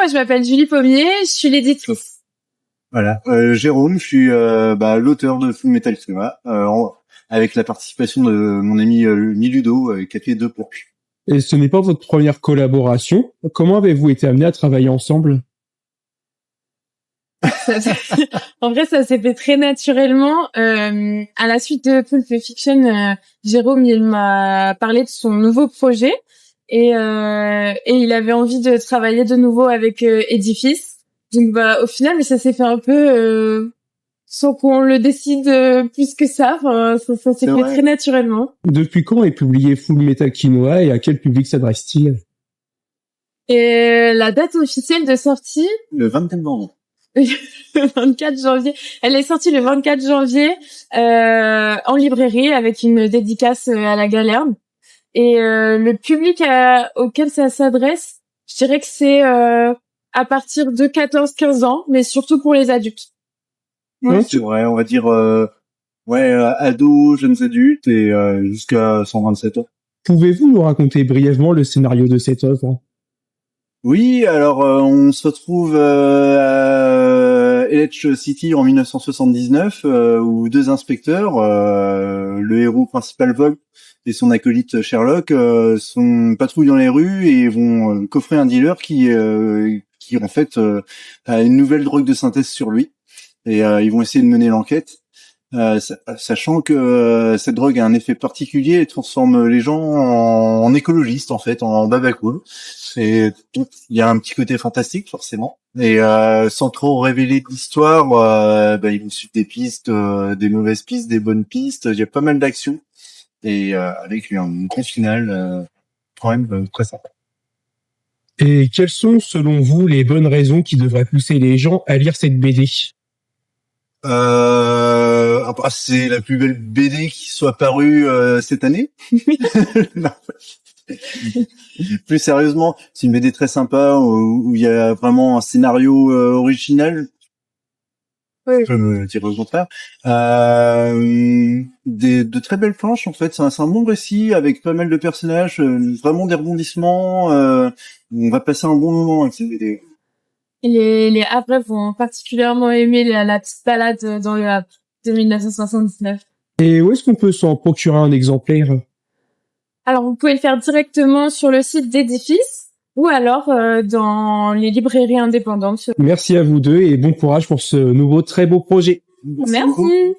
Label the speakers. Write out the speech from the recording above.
Speaker 1: moi je m'appelle Julie Pommier, je suis l'éditrice.
Speaker 2: Voilà. Jérôme, je suis l'auteur de Full Metal Cinema, avec la participation de mon ami Miludo, qui a fait 2 planches.
Speaker 3: Et ce n'est pas votre première collaboration. Comment avez-vous été amenés à travailler ensemble?
Speaker 1: En vrai, ça s'est fait très naturellement. À la suite de Pulp Fiction, Jérôme, il m'a parlé de son nouveau projet et il avait envie de travailler de nouveau avec Edifice. Donc, au final, ça s'est fait un peu sans qu'on le décide plus que ça. Enfin, ça s'est fait très naturellement.
Speaker 3: Depuis quand est publié Full Metal Quinoa et à quel public s'adresse-t-il?
Speaker 1: Et la date officielle de sortie?
Speaker 2: Le 24 novembre.
Speaker 1: Le 24 janvier. Elle est sortie le 24 janvier en librairie avec une dédicace à la Galerne. Et le public auquel ça s'adresse, je dirais que c'est à partir de 14-15 ans, mais surtout pour les adultes.
Speaker 2: Ouais, c'est vrai, on va dire ados, jeunes adultes et jusqu'à 127 ans.
Speaker 3: Pouvez-vous nous raconter brièvement le scénario de cette œuvre?
Speaker 2: Oui, alors on se retrouve à Elech City en 1979 où 2 inspecteurs, le héros principal Volk et son acolyte Sherlock, sont patrouillent dans les rues et vont coffrer un dealer qui en fait a une nouvelle drogue de synthèse sur lui et ils vont essayer de mener l'enquête. Sachant que cette drogue a un effet particulier et transforme les gens en écologistes en fait, en babacool. Il y a un petit côté fantastique forcément. Et sans trop révéler l'histoire, ils vont suivre des pistes, des mauvaises pistes, des bonnes pistes. Il y a pas mal d'actions et avec un grand final quand même très sympa.
Speaker 3: Et quelles sont selon vous les bonnes raisons qui devraient pousser les gens à lire cette BD?
Speaker 2: C'est la plus belle BD qui soit parue cette année. Non. Plus sérieusement, c'est une BD très sympa où il y a vraiment un scénario original. Oui. Je peux me dire le contraire. De très belles planches en fait. C'est un bon récit avec pas mal de personnages, vraiment des rebondissements. On va passer un bon moment avec cette BD.
Speaker 1: Les Havrais vont particulièrement aimer la petite balade dans le Havre de 1979.
Speaker 3: Et où est-ce qu'on peut s'en procurer un exemplaire?
Speaker 1: Alors, vous pouvez le faire directement sur le site d'Edifice ou alors dans les librairies indépendantes.
Speaker 3: Merci à vous deux et bon courage pour ce nouveau très beau projet.
Speaker 1: Merci.